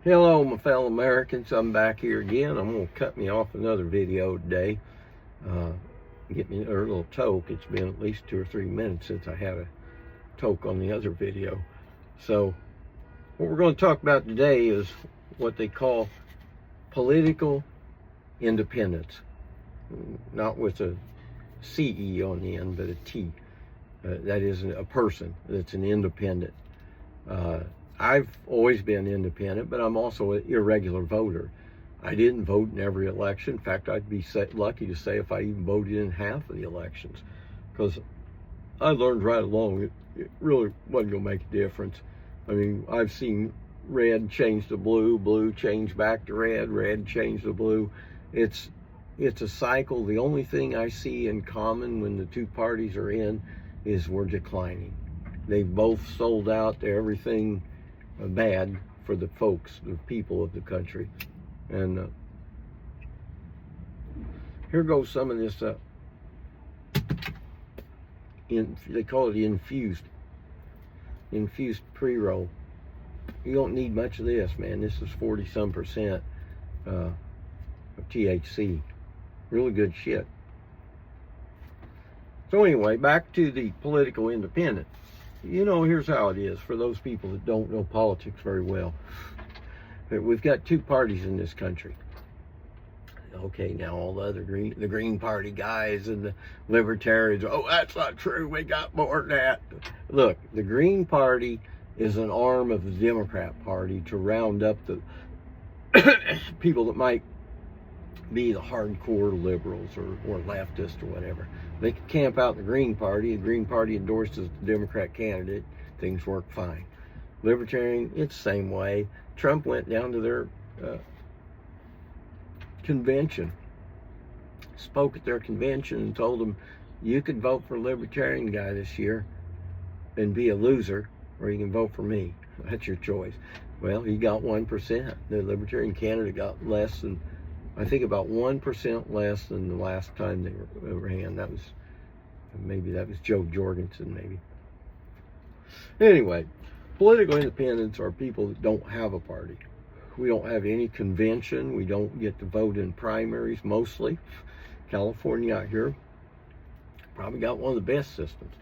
Hello, my fellow Americans. I'm back here again. I'm going to cut me off another video today. Get me a little toke. It's been at least 2 or 3 minutes since I had a toke on the other video. So, what we're going to talk about today is what they call political independence. Not with a CE on the end, but a T. That is a person that's an independent. I've always been independent, but I'm also an irregular voter. I didn't vote in every election. In fact, I'd be lucky to say if I even voted in half of the elections, because I learned right along it really wasn't going to make a difference. I mean, I've seen red change to blue, blue change back to red, red change to blue. It's a cycle. The only thing I see in common when the two parties are in is we're declining. They've both sold out to everything bad for the folks, the people of the country. And here goes some of this, they call it infused pre-roll. You don't need much of this, man. This is 40-some% of THC. Really good shit. So anyway, back to the political independent. You know, here's how it is for those people that don't know politics very well. We've got two parties in this country. Okay, now all the other the Green Party guys and the libertarians, oh, that's not true, we got more than that. Look, the Green Party is an arm of the Democrat Party to round up the people that might be the hardcore liberals or leftists or whatever. They could camp out in the Green Party. The Green Party endorses the Democrat candidate. Things work fine. Libertarian, it's the same way. Trump went down to their convention, spoke at their convention and told them, you could vote for a Libertarian guy this year and be a loser, or you can vote for me. That's your choice. Well, he got 1%. The Libertarian candidate got less than, I think about 1% less than the last time they ran. That was Joe Jorgensen, maybe. Anyway, political independents are people that don't have a party. We don't have any convention. We don't get to vote in primaries, mostly. California out here probably got one of the best systems.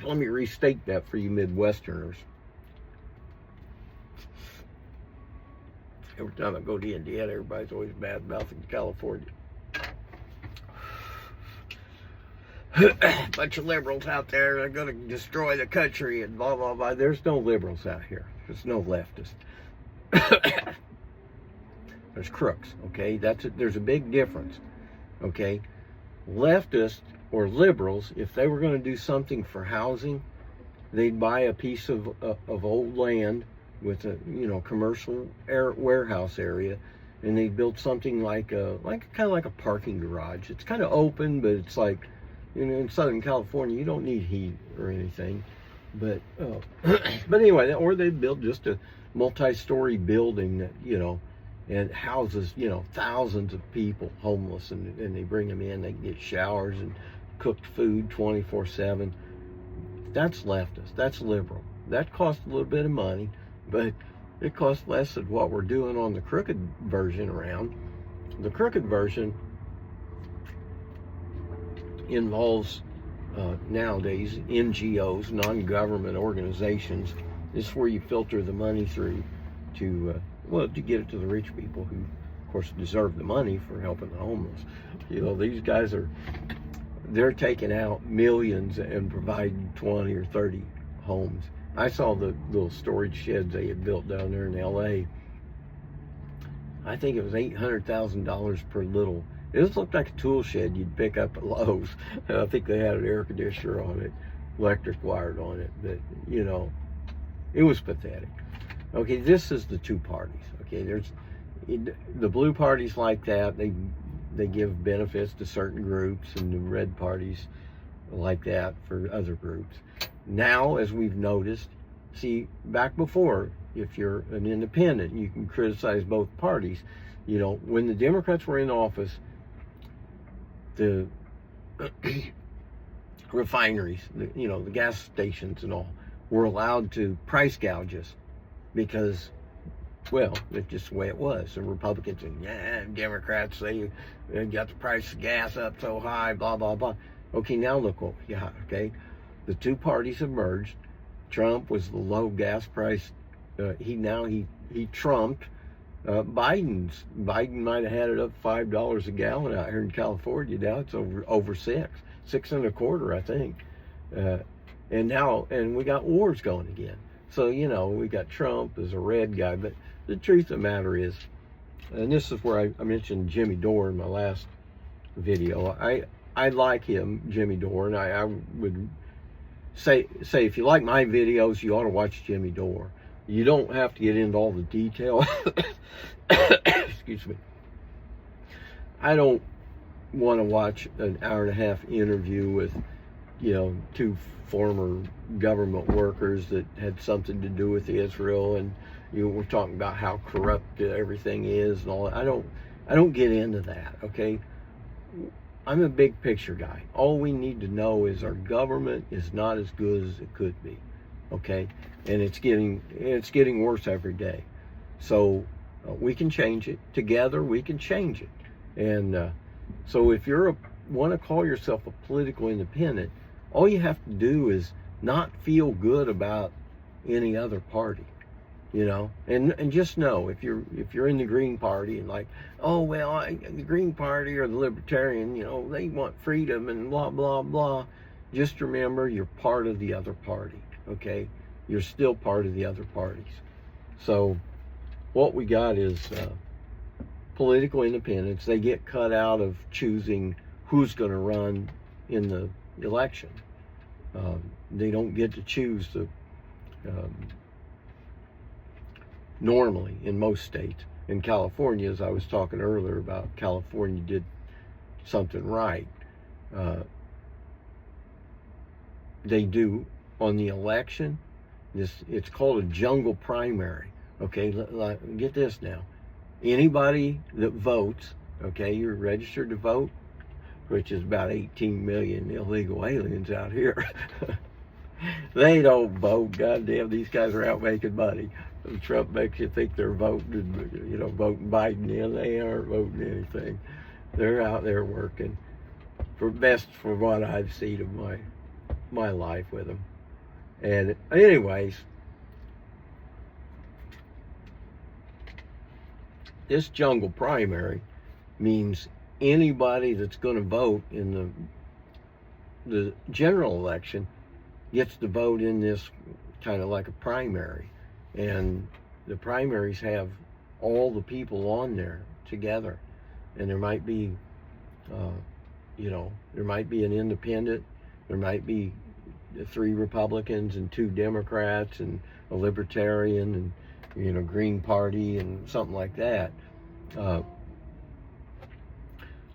Let me restate that for you Midwesterners. Every time I go to Indiana, everybody's always bad-mouthing California. Bunch of liberals out there are going to destroy the country and blah, blah, blah. There's no liberals out here. There's no leftists. There's crooks, okay? There's a big difference, okay? Leftists or liberals, if they were going to do something for housing, they'd buy a piece of old land with a commercial warehouse area, and they built something like kind of like a parking garage. It's kind of open, but it's like, in Southern California you don't need heat or anything, but but anyway, or they built just a multi-story building that and houses thousands of people homeless, and they bring them in, they can get showers and cooked food 24/7. That's leftist, that's liberal. That costs a little bit of money, but it costs less than what we're doing on the crooked version around. The crooked version involves nowadays NGOs, non-government organizations. This is where you filter the money through to get it to the rich people who, of course, deserve the money for helping the homeless. These guys they're taking out millions and providing 20 or 30 homes. I saw the little storage sheds they had built down there in LA. I think it was $800,000 per little. It just looked like a tool shed you'd pick up at Lowe's. And I think they had an air conditioner on it, electric wired on it. But, it was pathetic. Okay, this is the two parties. Okay, there's the blue parties like that. They give benefits to certain groups, and the red parties like that for other groups. Now, as we've noticed, see, back before, if you're an independent, you can criticize both parties. When the Democrats were in office, the refineries, the gas stations and all, were allowed to price gouge us because Well, it's just the way it was. The Republicans and Democrats say you got the price of gas up so high, blah, blah, blah. Okay, now look what we got, okay? The two parties have merged. Trump was the low gas price. He trumped Biden might have had it up $5 a gallon out here in California. Now it's over six and a quarter, I think. And we got wars going again. So, we got Trump as a red guy, but the truth of the matter is, and this is where I mentioned Jimmy Dore in my last video. I like him, Jimmy Dore, and I would say if you like my videos, you ought to watch Jimmy Dore. You don't have to get into all the detail. Excuse me. I don't want to watch an hour and a half interview with, two former government workers that had something to do with Israel, and we're talking about how corrupt everything is and all that. I don't get into that, okay? I'm a big picture guy. All we need to know is our government is not as good as it could be, okay? And it's getting worse every day. So we can change it. Together we can change it. And so if you want to call yourself a political independent, all you have to do is not feel good about any other party, and just know if you're in the Green Party and like, oh well, the Green Party or the Libertarian, they want freedom and blah blah blah. Just remember, you're part of the other party, okay? You're still part of the other parties. So what we got is political independence. They get cut out of choosing who's going to run in the election. They don't get to choose normally in most states. In California, as I was talking earlier about, California did something right. They do on the election. It's called a jungle primary. Okay, get this now. Anybody that votes, okay, you're registered to vote, which is about 18 million illegal aliens out here. They don't vote. Goddamn, these guys are out making money. Trump makes you think they're voting, voting Biden in. They aren't voting anything. They're out there working for what I've seen of my life with them. And anyways, this jungle primary means anybody that's going to vote in the general election gets to vote in this kind of like a primary. And the primaries have all the people on there together. And there might be, there might be an independent, there might be 3 Republicans and 2 Democrats and a Libertarian and, Green Party and something like that.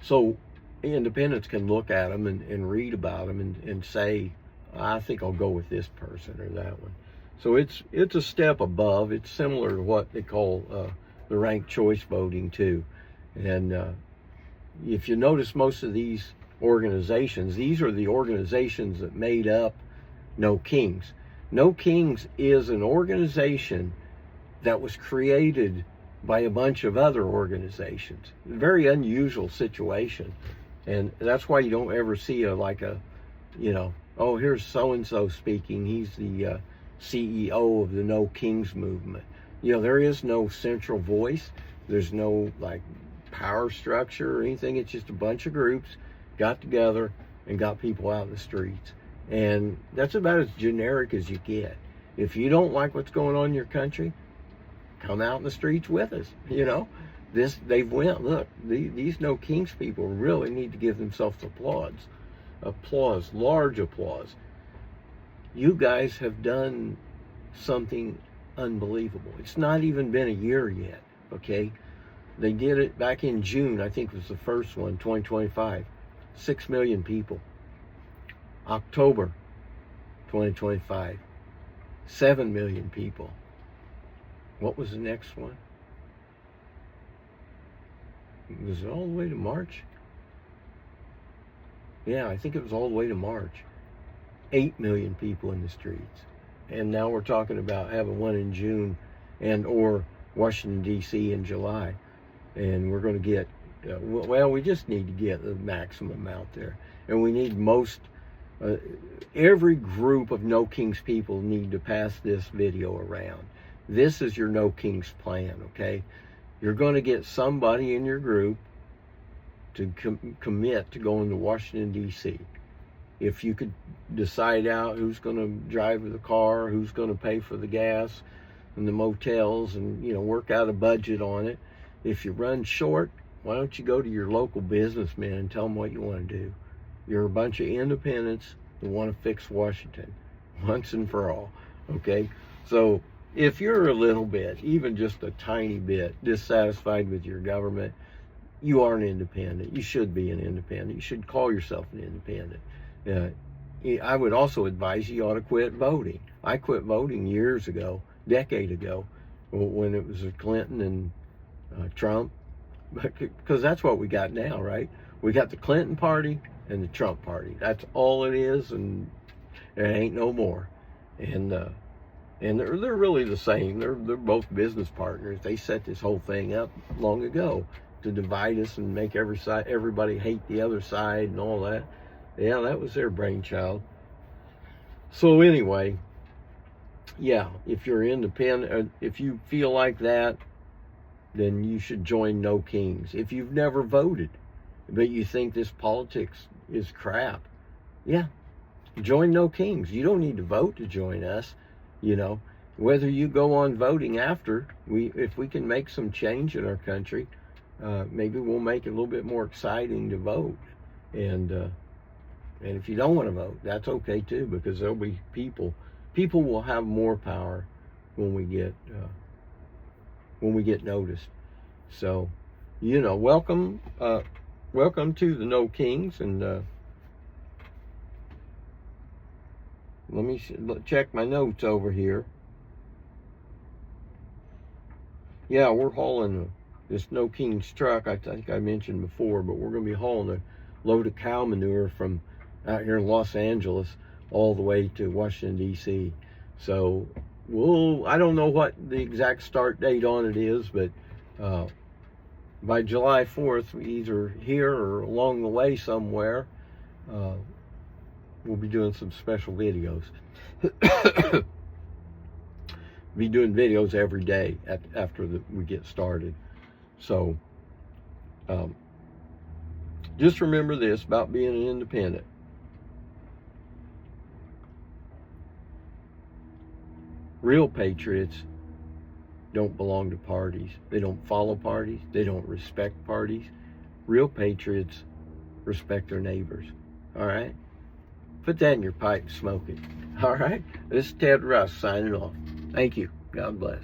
So independents can look at them and read about them and say, I think I'll go with this person or that one. So it's a step above. It's similar to what they call the ranked choice voting too. And if you notice, most of these organizations, these are the organizations that made up No Kings. No Kings is an organization that was created by a bunch of other organizations. A very unusual situation. And that's why you don't ever see oh, here's so-and-so speaking. He's the CEO of the No Kings movement. There is no central voice. There's no power structure or anything. It's just a bunch of groups got together and got people out in the streets. And that's about as generic as you get. If you don't like what's going on in your country, come out in the streets with us. They've went, look, these No Kings people really need to give themselves applause, large applause. You guys have done something unbelievable. It's not even been a year yet, okay? They did it back in June, I think was the first one, 2025. 6 million people. October 2025, 7 million people. What was the next one? Was it all the way to March? Yeah, I think it was all the way to March. 8 million people in the streets. And now we're talking about having one in June or Washington, D.C. in July. And we're going to get, well, we just need to get the maximum out there. And we need every group of No Kings people need to pass this video around. This is your No Kings plan, okay? You're going to get somebody in your group to commit to going to Washington, D.C. If you could decide out who's going to drive the car, who's going to pay for the gas and the motels, and, you know, work out a budget on it. If you run short, why don't you go to your local businessmen and tell them what you want to do? You're a bunch of independents who want to fix Washington once and for all, okay? So if you're a little bit, even just a tiny bit, dissatisfied with your government, you are an independent. You should be an independent. You should call yourself an independent. I would also advise you ought to quit voting. I quit voting years ago, decade ago, when it was Clinton and Trump, because that's what we got now, right? We got the Clinton party and the Trump party. That's all it is, and it ain't no more. And they're really the same. They're both business partners. They set this whole thing up long ago to divide us and make everybody hate the other side and all that. Yeah, that was their brainchild. So anyway, yeah, if you're independent, if you feel like that, then you should join No Kings. If you've never voted, but you think this politics is crap, yeah, join No Kings. You don't need to vote to join us. You know, whether you go on voting after, if we can make some change in our country, maybe we'll make it a little bit more exciting to vote. And if you don't want to vote, that's okay too, because there'll be people will have more power when we get noticed. So, you know, welcome to the No Kings. And let me check my notes over here. Yeah, we're hauling this No Kings truck. I think I mentioned before, but we're going to be hauling a load of cow manure from out here in Los Angeles all the way to Washington, D.C. So I don't know what the exact start date on it is, but by July 4th, either here or along the way somewhere, we'll be doing some special videos. Be doing videos every day after we get started. So just remember this about being an independent. Real patriots don't belong to parties. They don't follow parties. They don't respect parties. Real patriots respect their neighbors. All right? Put that in your pipe and smoke it. All right? This is Ted Russ signing off. Thank you. God bless.